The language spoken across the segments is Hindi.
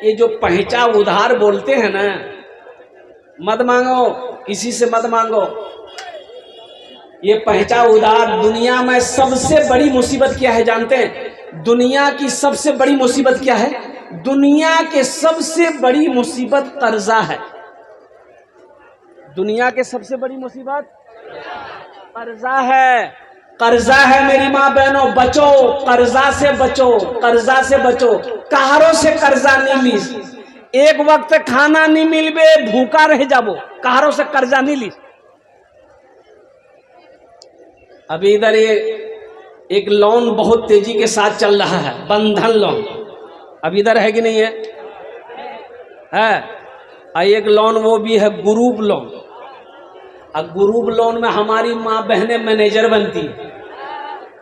ये जो पहचा उधार बोलते हैं ना, मत मांगो, किसी से मत मांगो। ये पहचा उधार, दुनिया में सबसे बड़ी मुसीबत क्या है जानते हैं? दुनिया की सबसे बड़ी मुसीबत क्या है? दुनिया के सबसे बड़ी मुसीबत कर्जा है। दुनिया के सबसे बड़ी मुसीबत कर्जा है। कर्जा है मेरी माँ बहनों, बचो, कर्जा से बचो, कर्जा से बचो। कहारों से कर्जा नहीं लीस, एक वक्त खाना नहीं मिलबे, भूखा रह जाबो, कहारों से कर्जा नहीं लीस। अभी इधर ये एक लोन बहुत तेजी के साथ चल रहा है, बंधन लोन। अब इधर है कि नहीं है? है। एक लोन वो भी है ग्रुप लोन। अब ग्रुप लोन में हमारी माँ बहनें मैनेजर बनती है।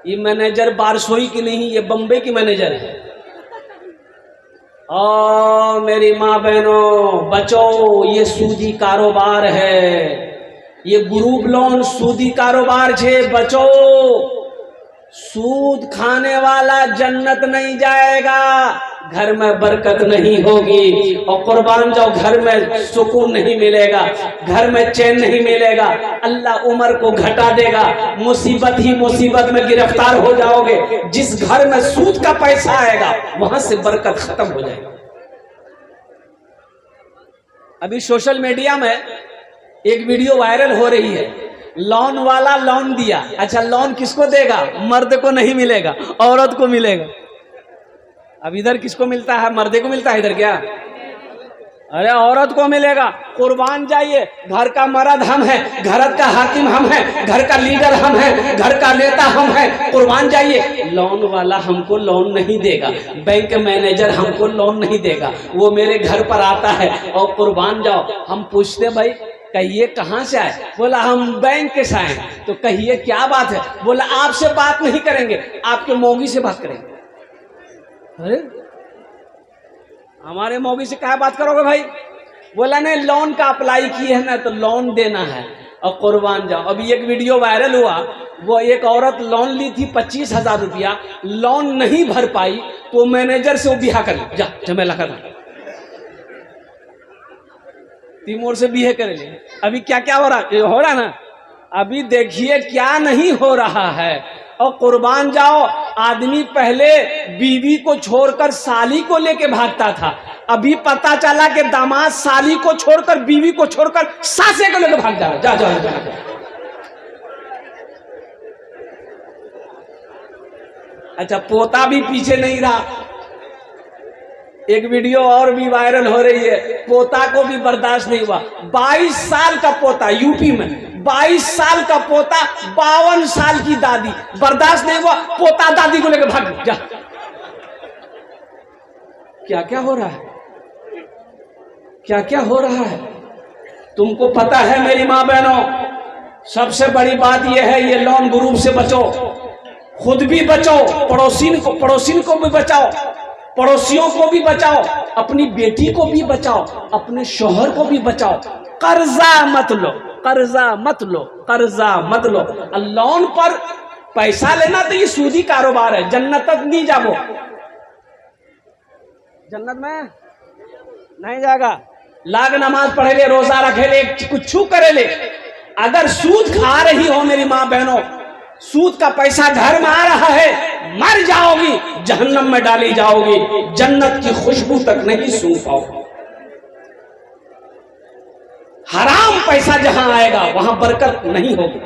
ये मैनेजर बारसोई की नहीं, ये बम्बई की मैनेजर है। ओ मेरी माँ बहनों बचो, ये सूदी कारोबार है, ये ग्रुप लोन सूदी कारोबार छे, बचो। सूद खाने वाला जन्नत नहीं जाएगा, घर में बरकत नहीं होगी, और कुर्बान जाओ, घर में सुकून नहीं मिलेगा, घर में चैन नहीं मिलेगा, अल्लाह उम्र को घटा देगा, मुसीबत ही मुसीबत में गिरफ्तार हो जाओगे। जिस घर में सूद का पैसा आएगा वहां से बरकत खत्म हो जाएगी। अभी सोशल मीडिया में एक वीडियो वायरल हो रही है, लोन वाला लोन दिया। अच्छा, लोन किसको देगा? मर्द को नहीं मिलेगा, औरत को मिलेगा। अब इधर किसको मिलता है? मर्दे को मिलता है इधर क्या? अरे औरत को मिलेगा। कुर्बान जाइए, घर का मर्द हम हैं, घर का हाकिम हम हैं, घर का लीडर हम हैं, घर का नेता हम हैं। कुर्बान जाइए, लोन वाला हमको लोन नहीं देगा, बैंक मैनेजर हमको लोन नहीं देगा। वो मेरे घर पर आता है और कुर्बान जाओ, हम पूछते भाई कहिए कहाँ से आए? बोला हम बैंक के से आए। तो कहिए क्या बात है? बोला आपसे बात नहीं करेंगे, आपके मौगी से बात करेंगे। अरे हमारे मौगी से क्या बात करोगे भाई? बोला नहीं, लोन का अप्लाई किए है ना, तो लोन देना है। और कुर्बान जाओ, अभी एक वीडियो वायरल हुआ, वो एक औरत लोन ली थी 25,000 रुपया, लोन नहीं भर पाई तो मैनेजर से वो बिहा कर ली। जा झमेला कर तिमोर से बीहे कर ले। अभी क्या क्या हो रहा ना, अभी देखिए क्या नहीं हो रहा है। और कुर्बान जाओ, आदमी पहले बीवी को छोड़कर साली को लेके भागता था, अभी पता चला कि दामाद साली को छोड़कर, बीवी को छोड़कर सासे को लेकर भाग जा रहा। जा। अच्छा, पोता भी पीछे नहीं रहा। एक वीडियो और भी वायरल हो रही है, पोता को भी बर्दाश्त नहीं हुआ। 22 साल का पोता, यूपी में 22 साल का पोता, 52 साल की दादी, बर्दाश्त नहीं हुआ, पोता दादी को लेकर भाग जा। क्या क्या हो रहा है? क्या क्या हो रहा है? तुमको पता है मेरी माँ बहनों, सबसे बड़ी बात यह है, ये लोन ग्रुप से बचो, खुद भी बचो, पड़ोसिन को भी बचाओ, पड़ोसियों को भी बचाओ, अपनी बेटी को भी बचाओ, अपने शोहर को भी बचाओ। कर्जा मत लो, कर्जा मत लो, कर्जा मत लो। लोन पर पैसा लेना तो ये सूदी कारोबार है, जन्नत तक नहीं जाओ, जन्नत में नहीं जाएगा। लाग नमाज पढ़े ले, रोजा रखे ले, कुछ करे ले, अगर सूद खा रही हो मेरी माँ बहनों, सूद का पैसा घर में आ रहा है, मर जाओगी, जहन्नम में डाली जाओगी, जन्नत की खुशबू तक नहीं सूंघ पाओगी। हराम पैसा जहां आएगा वहां बरकत नहीं होगी,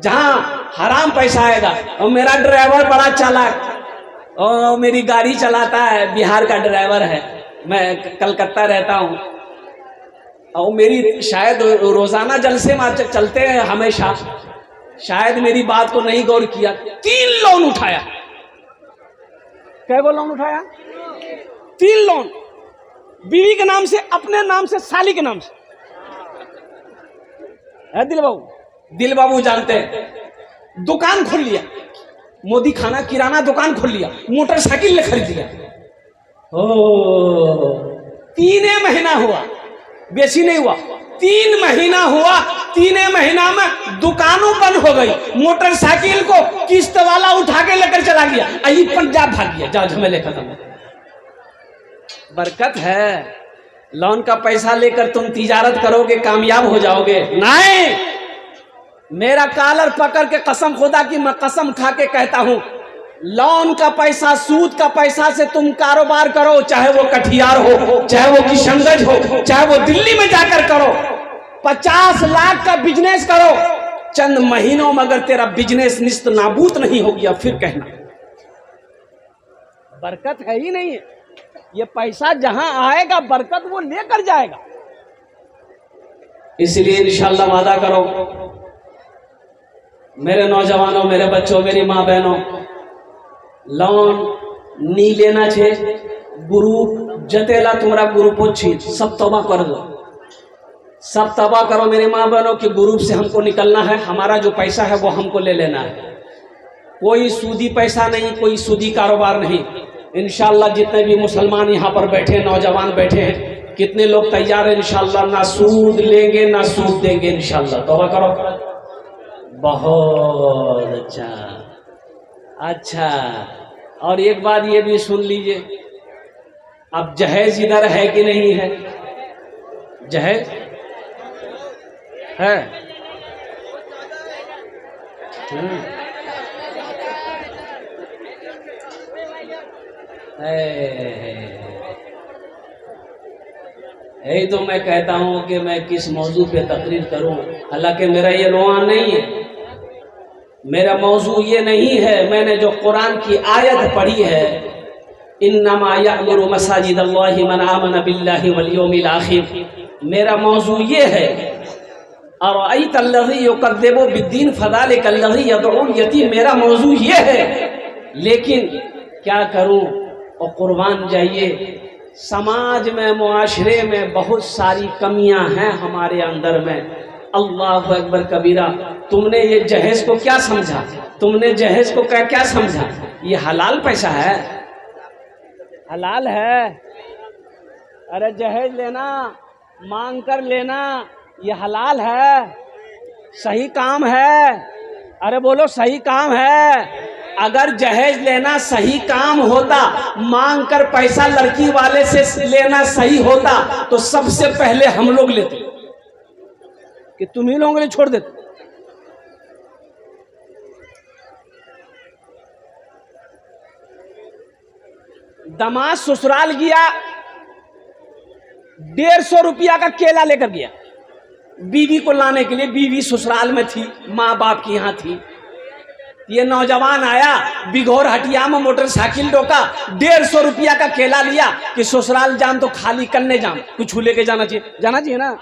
जहां हराम पैसा आएगा। और मेरा ड्राइवर बड़ा चालाक, और मेरी गाड़ी चलाता है, बिहार का ड्राइवर है, मैं कलकत्ता रहता हूं, और मेरी शायद रोजाना जलसे में चलते हैं हमेशा, शायद मेरी बात को नहीं गौर किया, 3 लोन उठाया। कै गो लोन उठाया? 3 लोन, बीवी के नाम से, अपने नाम से, साली के नाम से। है दिल बाबू जानते हैं। दुकान खोल लिया, मोदी खाना किराना दुकान खोल लिया, मोटरसाइकिल खरीद लिया। ओ 3 महीना हुआ, बेसी नहीं हुआ, 3 महीना हुआ, 3 महीना में दुकानों बंद हो गई, मोटरसाइकिल को किस्त वाला उठा के लेकर चला गया, पंजाब भाग गया। जाओ झमेले खत्म। बरकत है। लोन का पैसा लेकर तुम तिजारत करोगे, कामयाब हो जाओगे? नहीं, मेरा कॉलर पकड़ के कसम खुदा की मैं कसम खा के कहता हूं, लोन का पैसा, सूद का पैसा से तुम कारोबार करो, चाहे वो कटिहार हो, चाहे वो किशनगंज हो, चाहे वो दिल्ली में जाकर करो, 50 लाख का बिजनेस करो, चंद महीनों में अगर तेरा बिजनेस निस्त नाबूद नहीं हो गया फिर कहना बरकत है ही नहीं है। ये पैसा जहां आएगा बरकत वो लेकर जाएगा। इसलिए इंशाअल्लाह वादा करो मेरे नौजवानों, मेरे बच्चों, मेरी माँ बहनों, लोन नहीं लेना छे। ग्रुप जतेला तुम्हारा ग्रुप हो छी सब तौबा कर दो, सब तौबा करो मेरी माँ बहनों कि ग्रुप से हमको निकलना है, हमारा जो पैसा है वो हमको ले लेना है। कोई सूदी पैसा नहीं, कोई सूदी कारोबार नहीं। इंशाअल्लाह जितने भी मुसलमान यहाँ पर बैठे, नौजवान बैठे हैं, कितने लोग तैयार हैं इंशाअल्लाह, ना सूद लेंगे ना सूद देंगे इंशाअल्लाह। तौबा करो। बहुत अच्छा, अच्छा। और एक बात ये भी सुन लीजिए, अब जहेज इधर है कि नहीं है? जहेज है? यही तो मैं कहता हूं कि मैं किस मौजू पे तकरीर करूं। हालांकि मेरा ये रोआन नहीं है, मेरा मौजू ये नहीं है। मैंने जो कुरान की आयत पढ़ी है, इन्नमा यअमुरु मसाजिदल्लाहि मन आमन बिल्लाहि वल यौमिल आखिर, मेरा मौजू ये है। और अयतल्लज़ी युकज़्ज़िबु बिद्दीन फ़ज़ालिकल्लज़ी यदउल यतीम, मेरा मौजू ये है। लेकिन क्या करूं, और कुर्बान जाइए, समाज में, मुआशरे में बहुत सारी कमियां हैं हमारे अंदर में। अल्लाह अकबर कबीरा। तुमने ये जहेज को क्या समझा? तुमने जहेज को क्या समझा? ये हलाल पैसा है, हलाल है। अरे जहेज लेना, मांग कर लेना, ये हलाल है, सही काम है। अरे बोलो सही काम है। अगर जहेज लेना सही काम होता, मांग कर पैसा लड़की वाले से लेना सही होता, तो सबसे पहले हम लोग लेते कि तुम ही लोगों ने छोड़ देते। दामाद ससुराल गया, 150 रुपया का केला लेकर गया बीवी को लाने के लिए। बीवी ससुराल में थी, माँ बाप की यहाँ थी। ये नौजवान आया, बिघौर हटिया में मोटरसाइकिल रोका, 150 रुपया का केला लिया कि ससुराल जाम तो खाली करने जाम, कुछ लेके जाना चाहिए ना।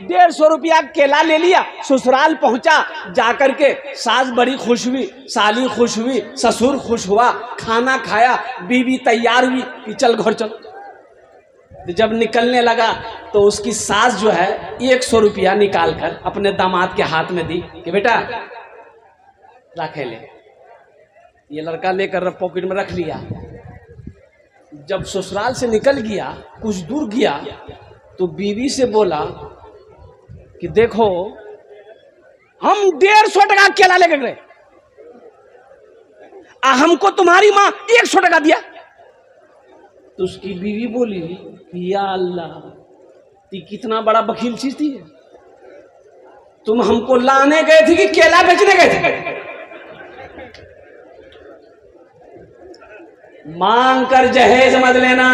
150 रुपया केला ले लिया, ससुराल पहुंचा, जाकर के सास बड़ी खुश हुई, साली खुश हुई, ससुर खुश हुआ, खाना खाया, बीवी तैयार हुई कि चल घर चल। जब निकलने लगा तो उसकी सास जो है 100 रुपया निकाल कर अपने दामाद के हाथ में दी कि बेटा रखे ले। ये लड़का लेकर पॉकेट में रख लिया। जब ससुराल से निकल गया, कुछ दूर गया तो बीवी से बोला कि देखो हम 150 टका केला लेकर गए, हमको तुम्हारी माँ 100 टका दिया। तो उसकी बीवी बोली कि या अल्लाह, ती कितना बड़ा बखील चीज थी, तुम हमको लाने गए थे कि केला बेचने गए थे? मांग कर जहेज मत लेना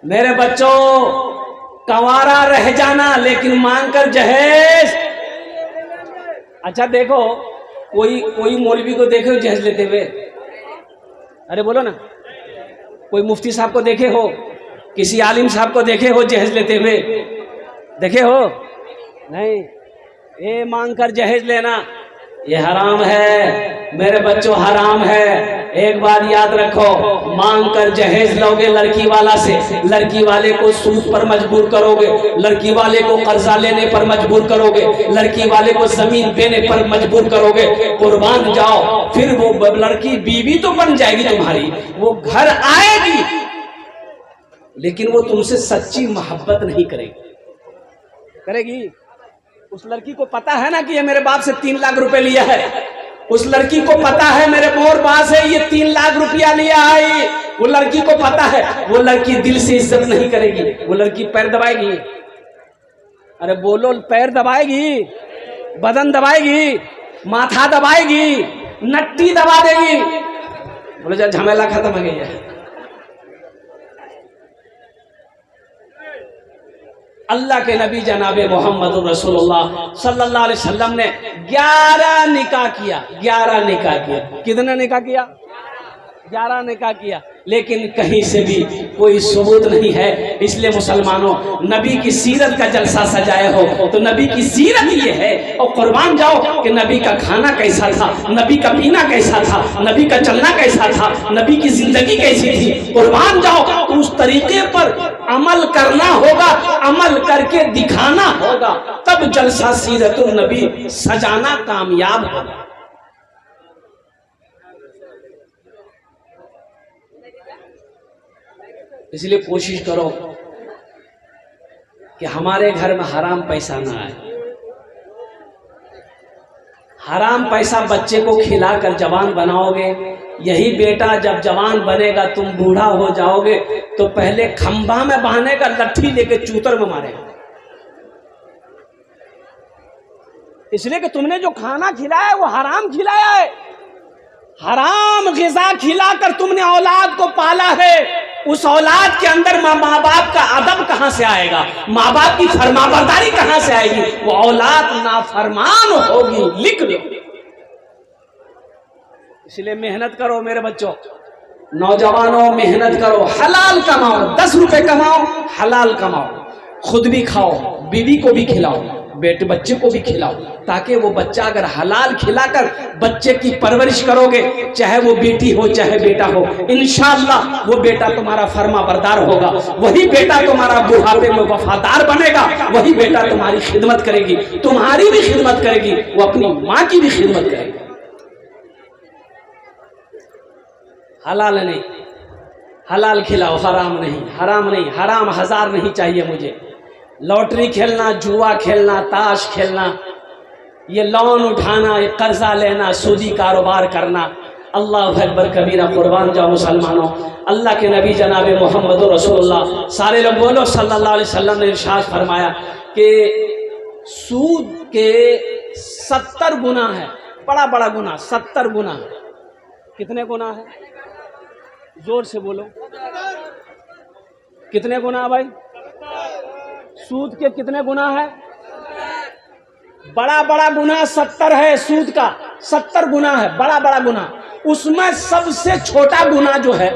मेरे बच्चों, कंवारा रह जाना लेकिन मांग कर जहेज। अच्छा देखो, कोई मौलवी को देखे हो जहेज लेते हुए? अरे बोलो ना। कोई मुफ्ती साहब को देखे हो, किसी आलिम साहब को देखे हो जहेज लेते हुए? देखे हो? नहीं। ये मांग कर जहेज लेना ये हराम है मेरे बच्चों, हराम है। एक बात याद रखो, मांग कर जहेज लोगे लड़की वाला से, लड़की वाले को सूद पर मजबूर करोगे, लड़की वाले को कर्जा लेने पर मजबूर करोगे, लड़की वाले को जमीन देने पर मजबूर करोगे। कुर्बान जाओ, फिर वो लड़की बीवी तो बन जाएगी तुम्हारी, वो घर आएगी लेकिन वो तुमसे सच्ची मोहब्बत नहीं करेगी। उस लड़की को पता है ना कि ये मेरे बाप से 3 लाख रुपए लिया है, उस लड़की को पता है मेरे मोर बाप से ये 3 लाख रुपया लिया है, वो लड़की को पता है वो लड़की दिल से इज्जत नहीं करेगी, वो लड़की पैर दबाएगी। अरे बोलो, पैर दबाएगी, बदन दबाएगी, माथा दबाएगी, नट्टी दबा देगी। बोले जा झमेला खत्म हो गई है। अल्लाह के नबी जनाबे मोहम्मद रसूलुल्लाह सल्लल्लाहु अलैहि वसल्लम ने 11 निकाह किया। 11 निकाह किया। कितने निकाह किया? 11 निकाह किया, लेकिन कहीं से भी कोई सबूत नहीं है। इसलिए मुसलमानों, नबी की सीरत का जलसा सजाए हो तो नबी की सीरत ये है, और कुर्बान जाओ कि नबी का खाना कैसा था, नबी का पीना कैसा था, नबी का चलना कैसा था, नबी की जिंदगी कैसी थी। कुर्बान जाओ तो उस तरीके पर अमल करना होगा, अमल करके दिखाना होगा, तब जलसा सीरतुन नबी सजाना कामयाब होगा। इसलिए कोशिश करो कि हमारे घर में हराम पैसा ना आए। हराम पैसा बच्चे को खिलाकर जवान बनाओगे, यही बेटा जब जवान बनेगा, तुम बूढ़ा हो जाओगे तो पहले खंभा में बांधने का लट्ठी लेके चूतर में मारेगा। इसलिए कि तुमने जो खाना खिलाया है वो हराम खिलाया है। हराम ग़िज़ा खिलाकर तुमने औलाद को पाला है। उस औलाद के अंदर माँ बाप का अदब कहां से आएगा, माँ बाप की फरमाबरदारी कहां से आएगी? वो औलाद नाफरमान होगी। लिख लो। इसलिए मेहनत करो मेरे बच्चों, नौजवानों, मेहनत करो, हलाल कमाओ, 10 रुपए कमाओ, हलाल कमाओ, खुद भी खाओ, बीवी को भी खिलाओ, बेटे बच्चे को भी खिलाओ, ताकि वो बच्चा अगर हलाल खिलाकर बच्चे की परवरिश करोगे, चाहे वो बेटी हो चाहे बेटा हो, इंशाअल्लाह वो बेटा तुम्हारा फर्मा बरदार होगा। वही बेटा तुम्हारा बुढ़ापे में वफादार बनेगा। वही बेटा तुम्हारी खिदमत करेगी, तुम्हारी भी खिदमत करेगी, वो अपनी माँ की भी खिदमत करेगी। हलाल नहीं, हलाल खिलाओ, हराम नहीं, हराम नहीं, हराम हजार नहीं चाहिए मुझे। लॉटरी खेलना, जुआ खेलना, ताश खेलना, ये लोन उठाना, ये कर्जा लेना, सूदी कारोबार करना, अल्लाह अकबर कबीरा। कुर्बान जाओ मुसलमानों, अल्लाह के नबी जनाबे मोहम्मद रसूलुल्लाह सारे लोग बोलो सल्लल्लाहु अलैहि वसल्लम ने इरशाद फरमाया कि सूद के 70 गुना है, बड़ा बड़ा गुना, 70 गुना। कितने गुना है? जोर से बोलो, कितने गुना भाई? सूद के कितने गुना है? बड़ा बड़ा गुना 70 है। सूद का 70 गुना है, बड़ा बड़ा गुना। उसमें सबसे छोटा गुना जो है,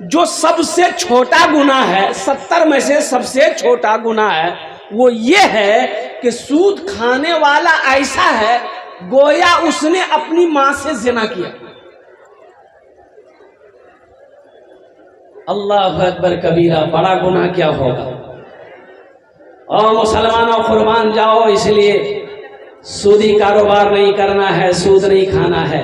जो सबसे छोटा गुना है, 70 में से सबसे छोटा गुना है, वो ये है कि सूद खाने वाला ऐसा है गोया उसने अपनी मां से जिना किया। अल्लाह अकबर कबीरा, बड़ा गुनाह क्या होगा। और मुसलमानों कुर्बान जाओ, इसलिए सूदी कारोबार नहीं करना है, सूद नहीं खाना है,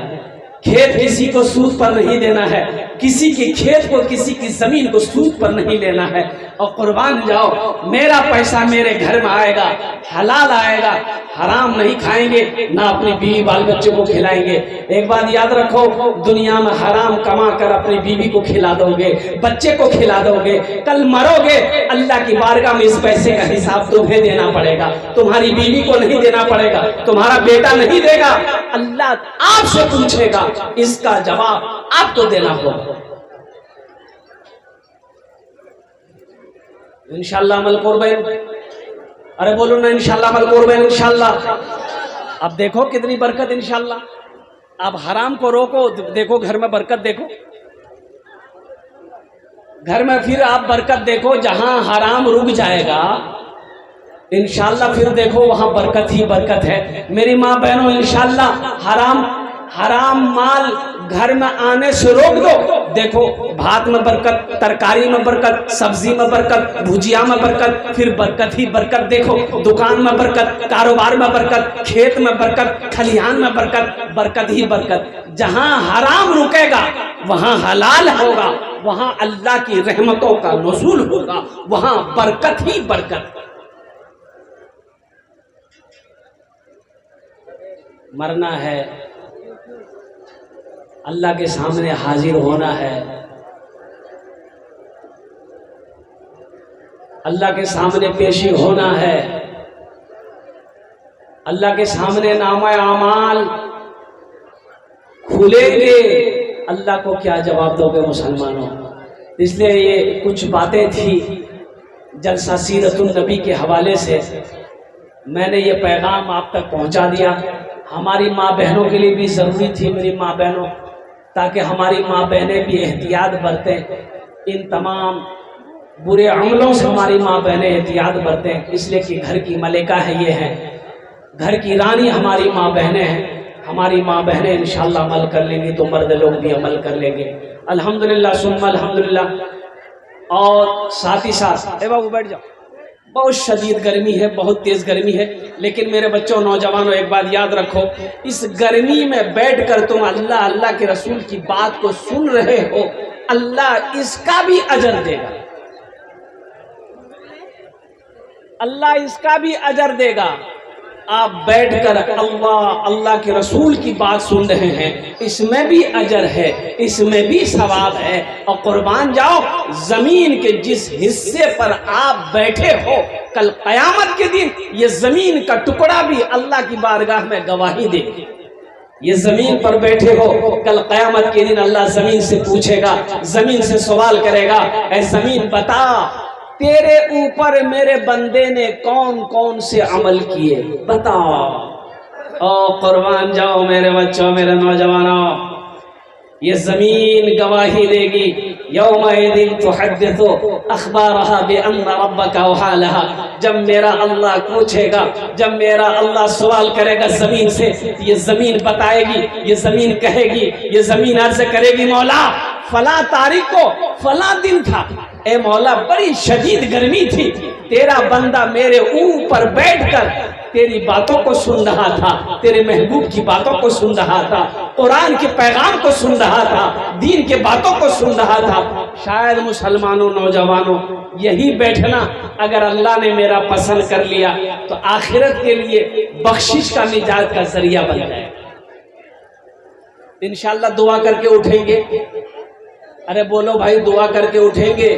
खेत किसी को सूद पर नहीं देना है, किसी के खेत को, किसी की जमीन को सूद पर नहीं लेना है। और कुर्बान जाओ, मेरा पैसा मेरे घर में आएगा, हलाल आएगा, हराम नहीं खाएंगे, ना अपनी बीवी बाल बच्चों को खिलाएंगे। एक बात याद रखो, दुनिया में हराम कमा कर अपनी बीवी को खिला दोगे, बच्चे को खिला दोगे, कल मरोगे, अल्लाह की बारगाह में इस पैसे का हिसाब तुम्हें देना पड़ेगा। तुम्हारी बीवी को नहीं देना पड़ेगा, तुम्हारा बेटा नहीं देगा, अल्लाह आपसे पूछेगा, इसका जवाब आपको देना होगा। इंशाअल्लाह अमल करबेन। अरे बोलो ना इंशाअल्लाह अमल करबेन, इंशाअल्लाह। अब देखो कितनी बरकत इंशाअल्लाह। अब हराम को रोको, देखो घर में बरकत देखो, घर में फिर आप बरकत देखो। जहां हराम रुक जाएगा इंशाअल्लाह फिर देखो वहां बरकत ही बरकत है। मेरी माँ बहनों, इंशाअल्लाह हराम माल घर में आने से रोक दो। देखो भात में बरकत, तरकारी में बरकत, सब्जी में बरकत, भुजिया में बरकत, फिर बरकत ही बरकत। देखो दुकान में बरकत, कारोबार में बरकत, खेत में बरकत, खलिहान में बरकत, बरकत ही बरकत। जहां हराम रुकेगा वहां हलाल होगा, वहां अल्लाह की रहमतों का नुज़ूल होगा, वहां बरकत ही बरकत। मरना है, अल्लाह के सामने हाजिर होना है, अल्लाह के सामने पेशी होना है, अल्लाह के सामने नामा आमाल खुलेंगे। अल्लाह को क्या जवाब दोगे मुसलमानों? इसलिए ये कुछ बातें थी जलसा सीरतुन नबी के हवाले से, मैंने ये पैगाम आप तक पहुंचा दिया। हमारी माँ बहनों के लिए भी ज़रूरी थी, मेरी माँ बहनों, ताकि हमारी माँ बहनें भी एहतियात बरतें, इन तमाम बुरे अमलों से हमारी माँ बहनें एहतियात बरतें। इसलिए कि घर की मलिका है, ये है घर की रानी हमारी माँ बहनें हैं। हमारी माँ बहनें इंशाअल्लाह अमल कर लेंगी तो मर्द लोग भी अमल कर लेंगे, अल्हम्दुलिल्लाह सुम्मा अल्हम्दुलिल्लाह। और साथ ही साथ, ए बाबू बैठ जाओ, बहुत शदीद गर्मी है, बहुत तेज़ गर्मी है, लेकिन मेरे बच्चों नौजवानों एक बात याद रखो, इस गर्मी में बैठकर तुम अल्लाह अल्लाह के रसूल की बात को सुन रहे हो, अल्लाह इसका भी अजर देगा, अल्लाह इसका भी अजर देगा। आप बैठकर अल्लाह अल्लाह के रसूल की बात सुन रहे हैं, इसमें भी अजर है, इसमें भी सवाब है। और कुर्बान जाओ, जमीन के जिस हिस्से पर आप बैठे हो, कल कयामत के दिन ये जमीन का टुकड़ा भी अल्लाह की बारगाह में गवाही देगी। ये जमीन पर बैठे हो, कल कयामत के दिन अल्लाह जमीन से पूछेगा, जमीन से सवाल करेगा, ऐ जमीन बता तेरे ऊपर मेरे बंदे ने कौन कौन से अमल किए, बताओ। ओ कुर्बान जाओ मेरे बच्चों, मेरे नौजवानों, ये जमीन गवाही देगी। यौमइदिन तुहद्दिसु अखबारहा बिअन्ना रब्बका वहालहा। जब मेरा अल्लाह पूछेगा, जब मेरा अल्लाह सवाल करेगा जमीन से, ये जमीन बताएगी, ये जमीन कहेगी, ये जमीन अर्ज करेगी, मौला फला तारीख को फला दिन था, ए मौला बड़ी शदीद गर्मी थी, तेरा बंदा मेरे ऊपर बैठकर तेरी बातों को सुन रहा था, तेरे महबूब की बातों को सुन रहा था, कुरान के पैगाम को सुन रहा था, दीन के बातों को सुन रहा था। शायद मुसलमानों नौजवानों, यही बैठना अगर अल्लाह ने मेरा पसंद कर लिया तो आखिरत के लिए बख्शिश का निजात का जरिया बन जाए। इंशाअल्लाह दुआ करके उठेंगे। अरे बोलो भाई, दुआ करके उठेंगे?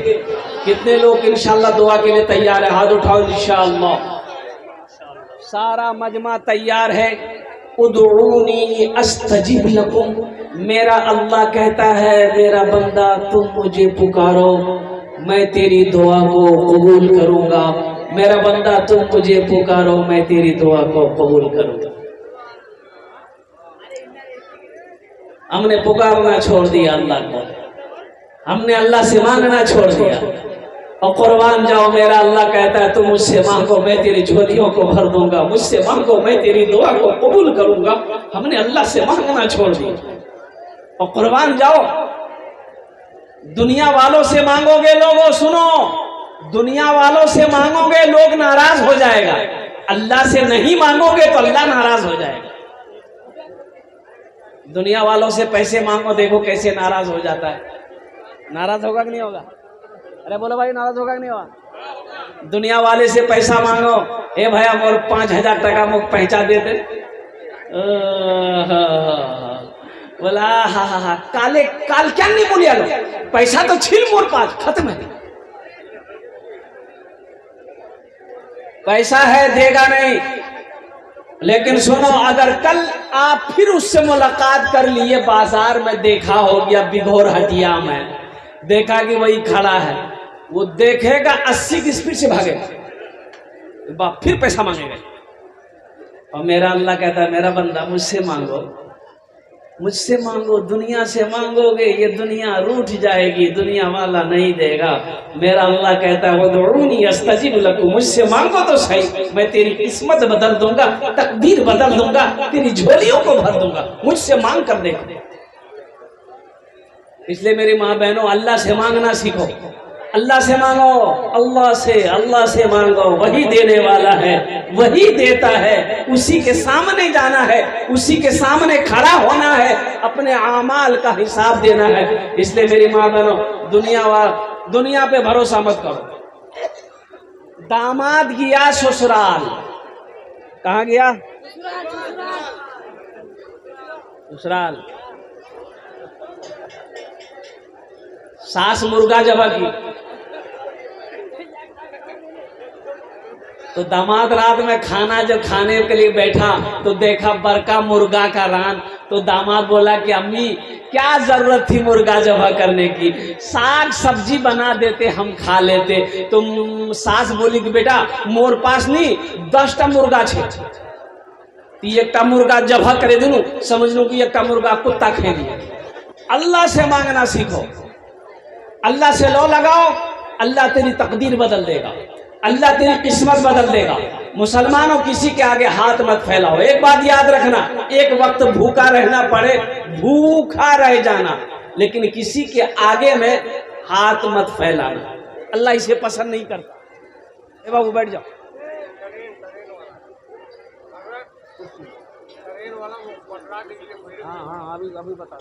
कितने लोग इंशाअल्लाह दुआ के लिए तैयार है? हाथ उठाओ इंशाअल्लाह। सारा मजमा तैयार है। उदऊनी अस्तजिब लकुम, मेरा अल्लाह कहता है मेरा बंदा तुम मुझे पुकारो, मैं तेरी दुआ को कबूल करूंगा। मेरा बंदा तुम मुझे पुकारो, मैं तेरी दुआ को कबूल करूंगा। हमने पुकारना छोड़ दिया अल्लाह को, हमने अल्लाह से मांगना छोड़ दिया। और कुर्बान जाओ, मेरा अल्लाह कहता है तुम मुझसे मांगो, मैं तेरी झोलियों को भर दूंगा, मुझसे मांगो, मैं तेरी दुआ को कबूल करूंगा। हमने अल्लाह से मांगना छोड़ दिया। और कुर्बान जाओ, दुनिया वालों से मांगोगे, लोगों सुनो, दुनिया वालों से मांगोगे लोग नाराज हो जाएगा, अल्लाह से नहीं मांगोगे तो अल्लाह नाराज हो जाएगा। दुनिया वालों से पैसे मांगो, देखो कैसे नाराज हो जाता है। नाराज होगा कि नहीं होगा? अरे बोलो भाई, नाराज होगा कि नहीं होगा? दुनिया वाले से पैसा मांगो, ए भैया मोर 5000 टका मुख पहुंचा देते, बोला हा काले काल क्या नहीं बोलिया लो, पैसा तो छीन मोर पास, खत्म है, पैसा है देगा नहीं। लेकिन सुनो, अगर कल आप फिर उससे मुलाकात कर लिए, बाजार में देखा हो गया, बिघोर हटिया में देखा कि वही खड़ा है, वो देखेगा 80 की स्पीड से भागेगा, बाप फिर पैसा मांगेगा। और मेरा अल्लाह कहता है मेरा बंदा मुझसे मांगो, मुझसे मांगो, दुनिया से मांगोगे ये दुनिया रूठ जाएगी, दुनिया वाला नहीं देगा। मेरा अल्लाह कहता है वदऊनी अस्तजिब लकुम, मुझसे मांगो तो सही, मैं तेरी किस्मत बदल दूंगा, तकदीर बदल दूंगा, तेरी झोलियों को भर दूंगा, मुझसे मांग कर देखो। इसलिए मेरी माँ बहनों, अल्लाह से मांगना सीखो, अल्लाह से मांगो, अल्लाह से मांगो, वही देने वाला है, वही देता है, उसी के सामने जाना है, उसी के सामने खड़ा होना है, अपने आमाल का हिसाब देना है। इसलिए मेरी माँ बहनों, दुनिया पे भरोसा मत करो। दामाद गया ससुराल, कहाँ गया? ससुराल। सास मुर्गा जबा की, तो दामाद रात में खाना जब खाने के लिए बैठा तो देखा बरका मुर्गा का रान। तो दामाद बोला कि अम्मी क्या जरूरत थी मुर्गा ज़बह करने की, साग सब्जी बना देते हम खा लेते। तो सास बोली कि बेटा मोर पास नहीं 10टा मुर्गा छे, एकटा मुर्गा ज़बह करे दूं, समझ लो कि एकटा मुर्गा कुत्ता खे दिए। अल्लाह से मांगना सीखो, अल्लाह से लो लगाओ, अल्लाह तेरी तकदीर बदल देगा, अल्लाह तेरी किस्मत बदल देगा। मुसलमानों किसी के आगे हाथ मत फैलाओ। एक बात याद रखना, एक वक्त भूखा रहना पड़े, भूखा रह जाना, लेकिन किसी के आगे में हाथ मत फैलाना, अल्लाह इसे पसंद नहीं करता। ए बाबू बैठ जाओ। हाँ हाँ अभी बता।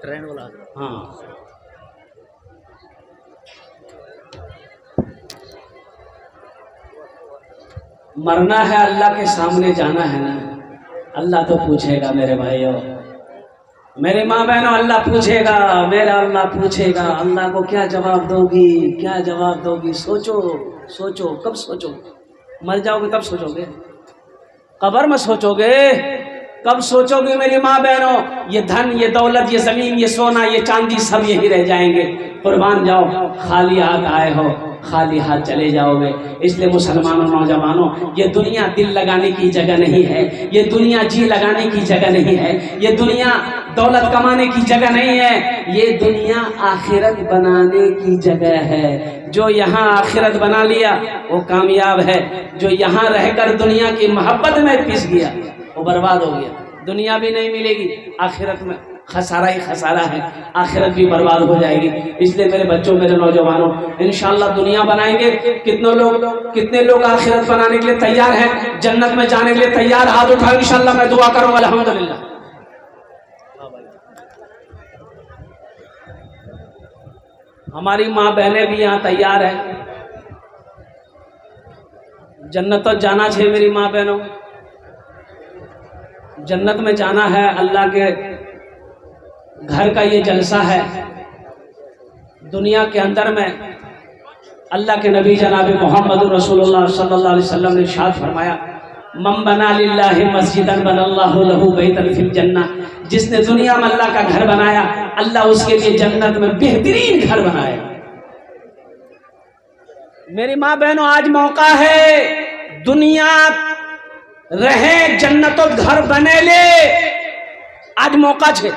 ट्रेन वाला हाँ मरना है, अल्लाह के सामने जाना है ना, अल्लाह तो पूछेगा मेरे भाइयों, मेरे माँ बहनों, अल्लाह पूछेगा, मेरा अल्लाह पूछेगा। अल्लाह को क्या जवाब दोगी, क्या जवाब दोगी? सोचो सोचो, कब सोचोगे? मर जाओगे तब सोचोगे, कब्र में सोचोगे, कब सोचोगे मेरी माँ बहनों? ये धन, ये दौलत, ये जमीन, ये सोना, ये चांदी सब यही रह जाएंगे। कुर्बान जाओ, खाली हाथ आए हो, खाली हाथ चले जाओगे। इसलिए मुसलमानों, नौजवानों, ये दुनिया दिल लगाने की जगह नहीं है, ये दुनिया जी लगाने की जगह नहीं है, ये दुनिया दौलत कमाने की जगह नहीं है, ये दुनिया आखिरत बनाने की जगह है। जो यहाँ आखिरत बना लिया वो कामयाब है, जो यहाँ रहकर दुनिया की मोहब्बत में पिस गया वो बर्बाद हो गया। दुनिया भी नहीं मिलेगी, आखिरत में खसारा ही खसारा है, आखिरत भी बर्बाद हो जाएगी। इसलिए मेरे बच्चों, मेरे नौजवानों, इंशाअल्लाह दुनिया बनाएंगे। कितने लोग आखिरत बनाने के लिए तैयार हैं, जन्नत में जाने के लिए तैयार? हाथ उठाओ, इंशाअल्लाह मैं दुआ करूंगा। अल्हम्दुलिल्लाह। हमारी माँ बहनें भी यहाँ तैयार है, जन्नत तो जाना चाहिए मेरी माँ बहनों, जन्नत में जाना है। अल्लाह के घर का ये जलसा है। दुनिया के अंदर में अल्लाह के नबी जनाब मोहम्मद रसूलुल्लाह सल्लल्लाहु अलैहि वसल्लम ने इरशाद फरमाया, मम बना लिल्लाहि मस्जिदन बनल्लाहु लहू बैतन फिल जन्नह। जिसने दुनिया में अल्लाह का घर बनाया, अल्लाह उसके लिए जन्नत में बेहतरीन घर बनाया। मेरी माँ बहनों, आज मौका है, दुनिया रहे जन्नत घर बने ले, आज मौका छे।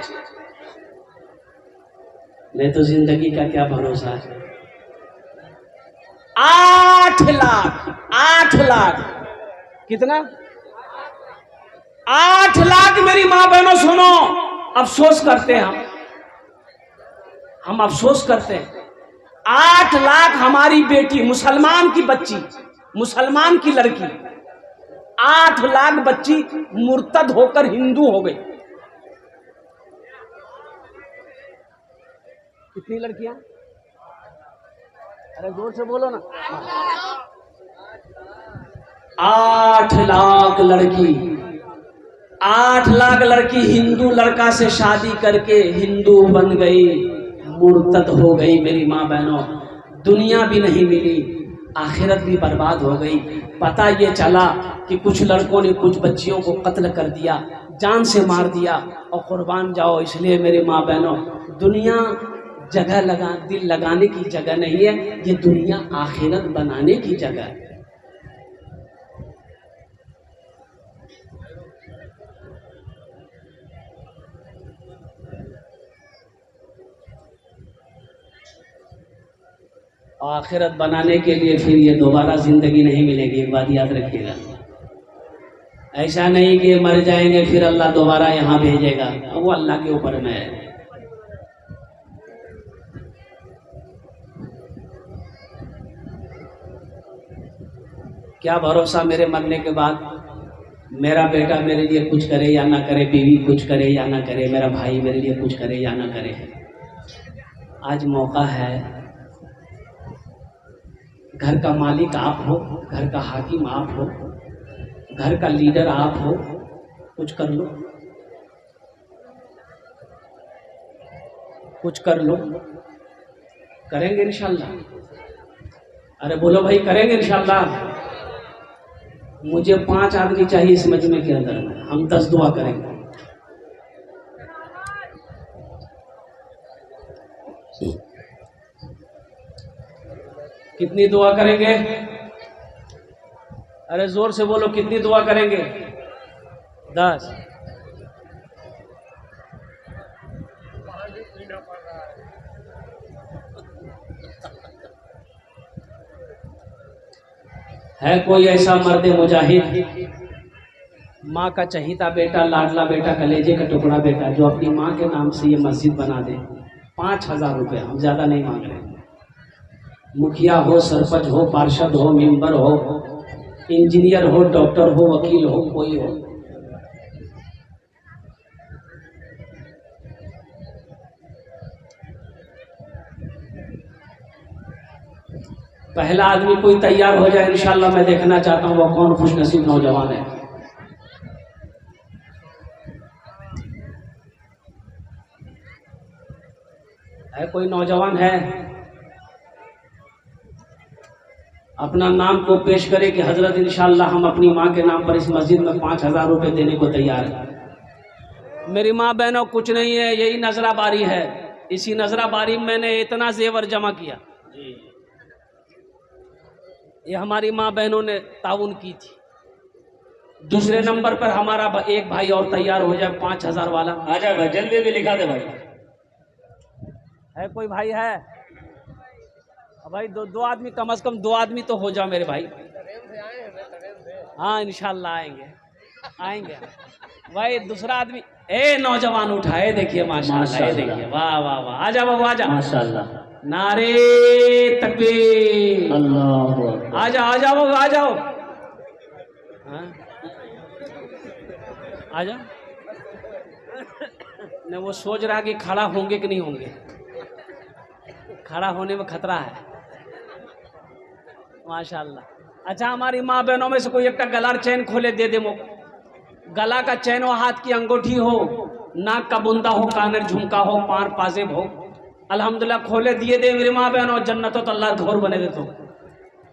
नहीं तो जिंदगी का क्या भरोसा है। 8 लाख कितना? 8 लाख मेरी माँ बहनों सुनो, अफसोस करते हैं हम अफसोस करते हैं। 8 लाख हमारी बेटी, मुसलमान की बच्ची, मुसलमान की लड़की, 8 लाख बच्ची मुर्तद होकर हिंदू हो गई। कितनी लड़कियां? अरे जोर से बोलो ना। 8 लाख लड़की, 8 लाख लड़की हिंदू लड़का से शादी करके हिंदू बन गई, मुर्तद हो गई। मेरी माँ बहनों, दुनिया भी नहीं मिली, आखिरत भी बर्बाद हो गई। पता ये चला कि कुछ लड़कों ने कुछ बच्चियों को कत्ल कर दिया, जान से मार दिया, और कुर्बान जाओ। इसलिए मेरी माँ बहनों, दुनिया दिल लगाने की जगह नहीं है, ये दुनिया आखिरत बनाने की जगह है। आखिरत बनाने के लिए फिर ये दोबारा जिंदगी नहीं मिलेगी, एक बात याद रखिएगा। ऐसा नहीं कि मर जाएंगे फिर अल्लाह दोबारा यहाँ भेजेगा, वो अल्लाह के ऊपर में है। क्या भरोसा मेरे मरने के बाद मेरा बेटा मेरे लिए कुछ करे या ना करे, बीवी कुछ करे या ना करे, मेरा भाई मेरे लिए कुछ करे या ना करे। आज मौका है, घर का मालिक आप हो, घर का हाकिम आप हो, घर का लीडर आप हो, कुछ कर लो, कुछ कर लो। करेंगे इंशाल्लाह? अरे बोलो भाई, करेंगे इंशाल्लाह? मुझे 5 आदमी चाहिए इस मजमे के अंदर में, हम 10 दुआ करेंगे। कितनी दुआ करेंगे? अरे जोर से बोलो, कितनी दुआ करेंगे? 10। है कोई ऐसा मर्द मुजाहिद, माँ का चहीता बेटा, लाडला बेटा, कलेजे का टुकड़ा बेटा, जो अपनी माँ के नाम से ये मस्जिद बना दे? 5,000 रुपये, हम ज़्यादा नहीं मांग रहे। मुखिया हो, सरपंच हो, पार्षद हो, मेंबर हो, इंजीनियर हो, डॉक्टर हो, वकील हो, कोई हो, पहला आदमी कोई तैयार हो जाए इंशाल्लाह। मैं देखना चाहता हूँ वो कौन खुशनसीब नौजवान है। कोई नौजवान है? अपना नाम को पेश करे कि हजरत इंशाल्लाह हम अपनी माँ के नाम पर इस मस्जिद में 5,000 रुपये देने को तैयार है। मेरी माँ बहनों, कुछ नहीं है, यही नजरा बारी है। इसी नजरा बारी में मैंने इतना जेवर जमा किया, ये हमारी माँ बहनों ने ताउन की थी। दूसरे नंबर पर हमारा एक भाई और तैयार हो जाए 5,000 वाला। आजा भाई, जल्दी भी लिखा दे भाई। है कोई भाई? है भाई? दो आदमी, कम से कम 2 आदमी तो हो जाओ मेरे भाई। हाँ इंशाल्लाह आएंगे, आएंगे भाई। दूसरा आदमी, नौजवान उठाए, देखिए माशाल्लाह, देखिए, वाह वाह वाह। आजा बाबू, आजा, माशाल्लाह। नारे तकबीर, अल्लाह। आ जाओ, आ जाओ, आ जाओ, आ जाओ। न वो सोच रहा कि खड़ा होंगे कि नहीं होंगे, खड़ा होने में खतरा है। माशाल्लाह। अच्छा, हमारी माँ बहनों में से कोई एक गलार चैन खोले दे दे मो। गला का चैन हो, हाथ की अंगूठी हो, नाक का बुंदा हो, कानर झुमका हो, पार पाजेब हो, अल्हम्दुलिल्लाह खोले दिए दे मेरी माँ बहनों। जन्नत हो तो अल्लाह घर बने दे, तो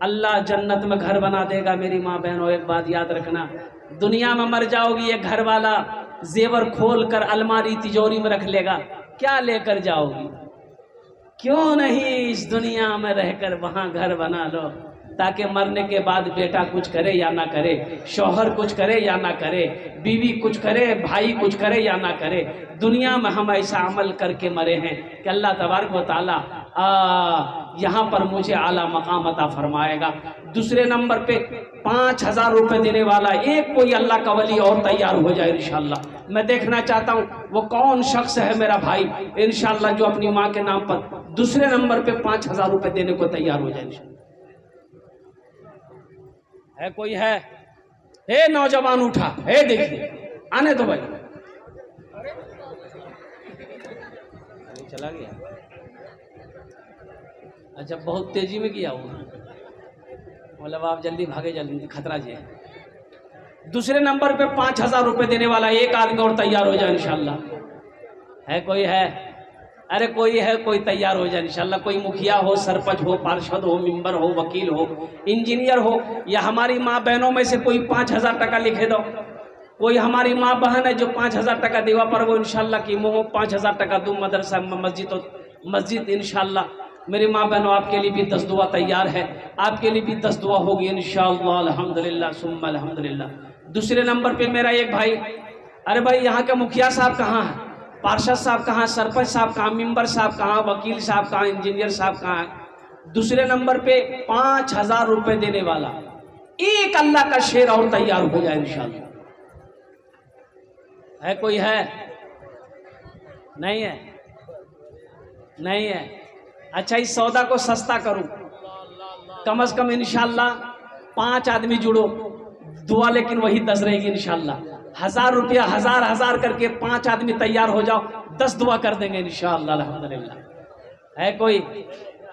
अल्लाह जन्नत में घर बना देगा मेरी माँ बहनों। एक बात याद रखना, दुनिया में मर जाओगी, एक घर वाला जेवर खोल कर अलमारी तिजोरी में रख लेगा, क्या लेकर जाओगी? क्यों नहीं इस दुनिया में रहकर वहां घर बना लो, ताकि मरने के बाद बेटा कुछ करे या ना करे, शौहर कुछ करे या ना करे, बीवी कुछ करे, भाई कुछ करे या ना करे, दुनिया में हम ऐसा अमल करके मरे हैं कि अल्लाह तबारक व तआला यहाँ पर मुझे आला मकाम अता फरमाएगा। दूसरे नंबर पे 5,000 रुपये देने वाला एक कोई अल्लाह का वली और तैयार हो जाए इंशाल्लाह। मैं देखना चाहता हूँ वो कौन शख्स है मेरा भाई इंशाल्लाह, जो अपनी माँ के नाम पर दूसरे नंबर पे 5,000 रुपये देने को तैयार हो जाए इंशाल्लाह। है कोई? है? हे नौजवान उठा, हे देखिए, आने दो भाई। चला गया? अच्छा, बहुत तेजी में किया हुआ, मतलब आप जल्दी भागे, जल्दी, खतरा जी है। दूसरे नंबर पे 5,000 रुपये देने वाला एक आदमी और तैयार हो जाए इंशाल्लाह। है कोई? है? अरे कोई है? कोई तैयार हो जाए इंशाल्लाह। कोई मुखिया हो, सरपंच हो, पार्षद हो, मेंबर हो, वकील हो, इंजीनियर हो, या हमारी माँ बहनों में से कोई 5,000 टका लिखे दो। कोई हमारी माँ बहन है जो 5,000 टका देवा पर वो इंशाल्लाह की मोह 5,000 टका दूँ मदरसा मस्जिद इंशाल्लाह। मेरी माँ बहनों, आपके लिए भी 10 दुआ तैयार है, आपके लिए भी 10 दुआ होगी इंशाअल्लाह। अल्हम्दुलिल्लाह सुम्मा अल्हम्दुलिल्लाह। दूसरे नंबर पे मेरा एक भाई, अरे भाई यहाँ के मुखिया साहब कहाँ हैं, पार्षद साहब कहाँ, सरपंच साहब कहाँ, मेंबर साहब कहाँ, वकील साहब कहाँ, इंजीनियर साहब कहाँ है? दूसरे नंबर पे 5,000 रुपये देने वाला एक अल्लाह का शेर और तैयार हो जाए इंशाअल्लाह। है कोई? है? नहीं है? नहीं है? अच्छा, इस सौदा को सस्ता करूं, कम से कम इंशाल्लाह 5 आदमी जुड़ो, दुआ लेकिन वही 10 रहेगी इंशाल्लाह। 1,000 रुपया, 1,000 करके 5 आदमी तैयार हो जाओ, 10 दुआ कर देंगे इंशाल्लाह। अल्हम्दुलिल्लाह। है कोई?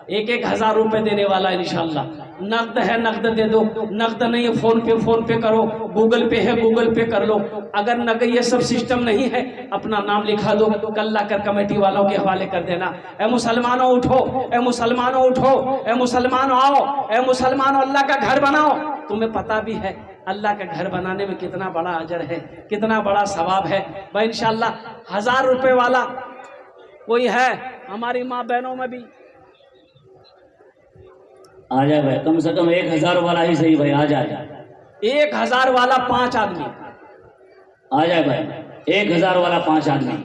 एक 1,000 रुपए देने वाला इंशाल्लाह। नकद है नकद दे दो, नकद नहीं है फोन पे करो, गूगल पे है गूगल पे कर लो। अगर नकद ये सब सिस्टम नहीं है, अपना नाम लिखा दो, कल लाकर कमेटी वालों के हवाले कर देना। ए मुसलमानों उठो, ए मुसलमानों उठो, ए मुसलमानों आओ, ए मुसलमानों अल्लाह का घर बनाओ। तुम्हें पता भी है अल्लाह का घर बनाने में कितना बड़ा अजर है, कितना बड़ा सवाब है भाई। इंशाल्लाह 1,000 रुपए वाला कोई है हमारी माँ बहनों में भी? आ जाए भाई, कम से कम 1,000 वाला ही सही भाई, आ जाए। 1,000 वाला 5 आदमी आ जाए भाई, 1,000 वाला 5 आदमी। ए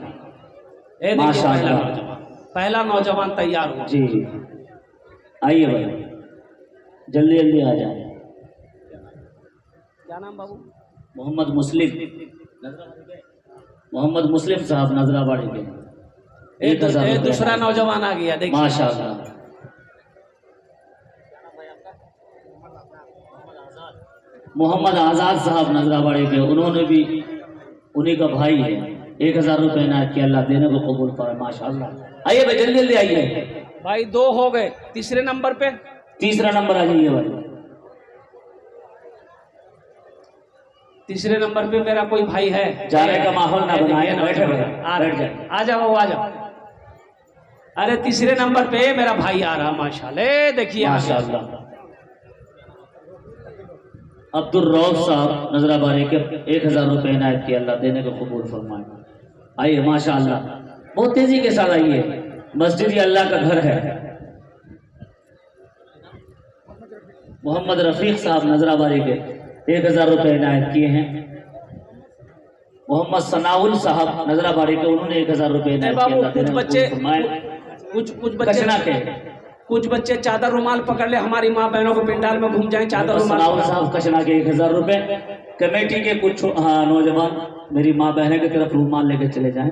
देखिए माशाअल्लाह। पहला नौजवान तैयार हुआ। जी आइए भाई, जल्दी जल्दी आ जाए। क्या नाम बाबू? मोहम्मद मुस्लिम साहब नजराबाड़ी के। 1,000 रुपए। दूसरा नौजवान आ गया, देखिए माशाअल्लाह। मोहम्मद आजाद साहब नजराबाड़ी के, उन्होंने भी, उन्हीं का भाई है। 1,000 रुपए इनायत किया, अल्लाह देने को कबूल करे माशाअल्लाह। आइए भाई, जल्दी जल्दी आइए। भाई 2 हो गए। तीसरे नंबर पे, तीसरा नंबर आ जाइए भाई। तीसरे नंबर पे मेरा कोई भाई है? जाने का माहौल ना बनाए, बैठे बैठे बैठ जाए। आ जाओ आ जाओ। अरे तीसरे नंबर पे मेरा भाई आ रहा माशाल्लाह, देखिए माशाअल्लाह। अब्दुल रऊफ साहब नजराबाड़ी के 1,000 रुपए इनायत किया, अल्लाह देने को कबूल फरमाए। आइए माशाअल्लाह, बहुत तेजी के साथ आइए, मस्जिद ये अल्लाह का घर है। मोहम्मद रफीक साहब नजराबाड़ी के 1,000 रुपए इनायत किए हैं। मोहम्मद सनाउल साहब नजराबाड़ी के, उन्होंने 1,000 रुपए इनायत किया, अल्लाह देने को कबूल फरमाए। कुछ बच्चे चादर रुमाल पकड़ ले, हमारी माँ बहनों को पिंडाल में घूम जाए चादर रुमाल। साहब कचना के 1,000 रुपए। कमेटी के कुछ नौजवान मेरी माँ बहने की तरफ रुमाल लेके चले जाएं।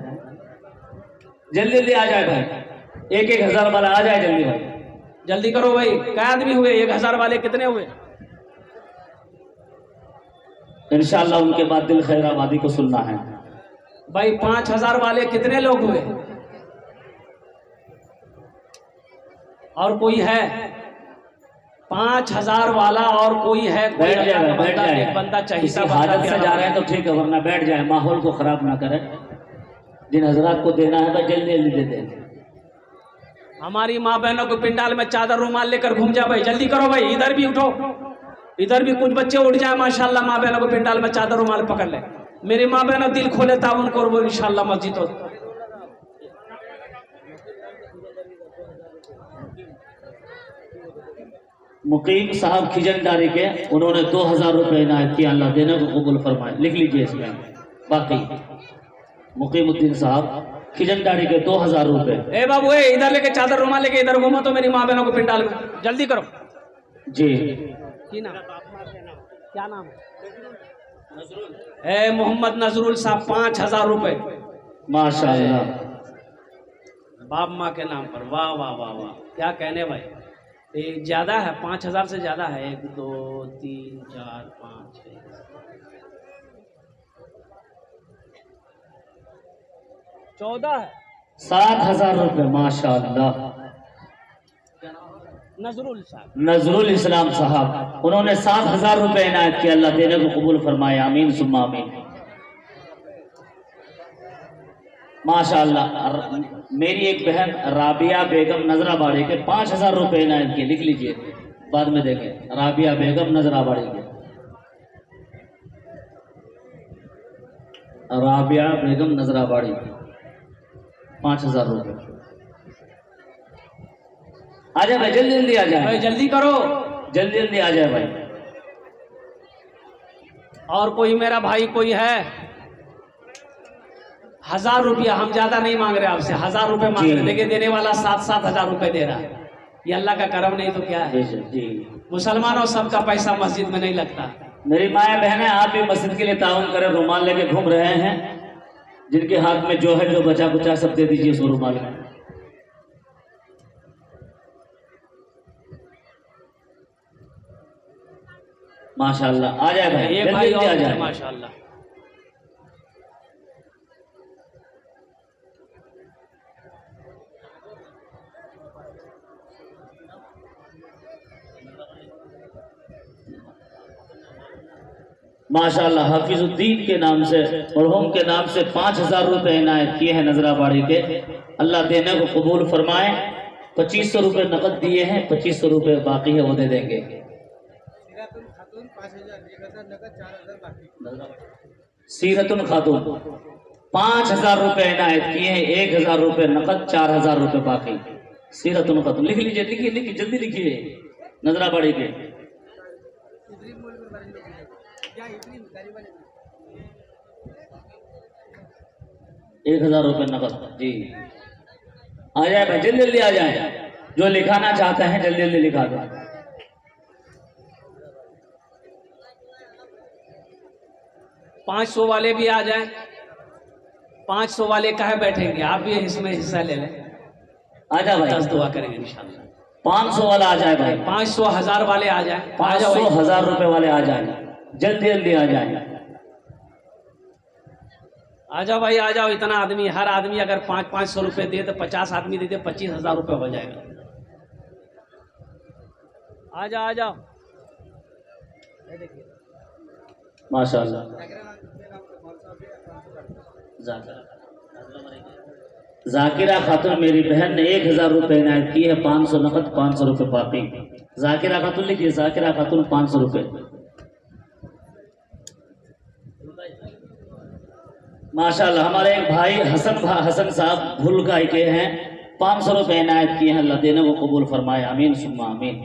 जल्दी जल्दी आ जाए भाई, 1,000 वाला आ जाए जल्दी भाई, जल्दी करो भाई। क्या आदमी हुए? 1,000 वाले कितने हुए? इंशाल्लाह उनके बाद दिल खैर आबादी को सुनना है भाई। 5,000 वाले कितने लोग हुए? और कोई है? 5,000 वाला और कोई है? कोई बैठ जाए, बैठ जाए। एक बंदा चाहिए। किसी हाजत से जा रहे हैं तो ठीक है, वरना बैठ जाए, माहौल को खराब ना करें। जिन हजरात को देना है भाई जल्दी जल्दी दे दें। हमारी माँ बहनों को पिंडाल में चादर रुमाल लेकर घूम जा भाई, जल्दी करो भाई। इधर भी उठो, इधर भी कुछ बच्चे उठ जाए माशाल्लाह, माँ बहनों को पिंडाल में चादर रुमाल पकड़ ले। मेरी माँ बहनों दिल खोले ताउन करो वो इंशाल्लाह मस्जिद हो। मुकीम साहब खिजनदारी के, उन्होंने 2,000 रुपए इनायत किया, अल्लाह देने को कबूल फरमाए। लिख लीजिए इसमें बाकी। मुकीमुद्दीन साहब खिजनदारी के 2,000 रुपए। ए बाबू ए, इधर लेके चादर रुमाल लेके इधर घूमो तो मेरी माँ बहनों को पिंडाल में, जल्दी करो। जी क्या नाम है? मोहम्मद नजरुल साहब 5,000 रुपए माशाअल्लाह। बाप माँ के नाम पर। वाह वाह वाह वाह, क्या कहने भाई। एक ज्यादा है, 5,000 से ज्यादा है। 1 2 3 4 5 6 14 है। 7,000 रुपए माशाअल्लाह। नजरुल इस्लाम साहब, उन्होंने 7,000 रुपए इनायत किया, अल्लाह देने को कबूल फरमाए। आमीन सुम्मा आमीन। माशाअल्लाह। मेरी एक बहन राबिया बेगम नजराबाड़ी के 5,000 रुपए इनायत किए, लिख लीजिए, बाद में देखें। राबिया बेगम नजराबाड़ी के, राबिया बेगम नजराबाड़ी 5,000 रुपए। आ जाए भाई, जल्दी जल्दी आ जाए भाई, जल्दी करो, जल्दी जल्दी आ जाए भाई। और कोई मेरा भाई कोई है? 1,000 रुपया, हम ज्यादा नहीं मांग रहे आपसे, 1,000 रुपए मांग रहे, लेकिन देने वाला 7,000 रुपए दे रहा है। ये अल्लाह का करम नहीं तो क्या है। जी मुसलमानों सबका पैसा मस्जिद में नहीं लगता। मेरी माए बहनें, आप भी मस्जिद के लिए ताउन करें। रुमाल लेके घूम रहे हैं, जिनके हाथ में जो है जो बचा कुचा सब दे दीजिए उस रुमाल में। माशाअल्लाह। आ जाए भाई, एक भाई जल्दी आ और जाए माशाअल्लाह। माशाल्लाह हाफिजुद्दीन के नाम से और होम के नाम से 5,000 रुपए इनायत किए हैं नजराबाड़ी के। अल्लाह देने को कबूल फरमाए। 2500 रुपए नकद दिए हैं, 2500 रुपए बाकी है वो दे देंगे। सीरतुल खातून 5,000 रुपए इनायत किए हैं, 1,000 रुपए नकद, 4,000 रुपए बाकी। सीरतुल खातून लिख लीजिए, लिखिए लिखिए, जल्दी लिखिए। नजराबाड़ी के 1,000 रुपए नकद जी। आ जाए भाई, जल्दी जल्दी आ जाए। जो लिखाना चाहते हैं जल्दी जल्दी लिखा दो। 500 वाले भी आ जाएं। 500 वाले काहे बैठेंगे, आप भी इसमें हिस्सा ले लें। आ जा भाई, 10 दुआ करेंगे इंशाल्लाह। 500 वाला आ जाए भाई, 500 1000 वाले आ जाए। 500 1,000 रुपए वाले आ जाए, जल्दी जल्दी आ जाए। आ जाओ भाई, आ जाओ। इतना आदमी, हर आदमी अगर 500 रुपए दे तो 50 आदमी दे दे, 25,000 रुपए हो जाएगा। आ जाओ आ जाओ। माशाल्लाह। जाकिरा खातून मेरी बहन ने 1,000 रुपए इनायत की है, 500 नकद, 500 रुपए बाकी। जाकिरा खातून लिखिए, जाकिरा खातून 500 रुपए। माशाल्लाह। हमारे एक भाई हसन साहब भूल गाय के हैं, 500 रुपए इनायत किए हैं। अल्लाह देने को कबूल फरमाए, आमीन सुम्मा आमीन।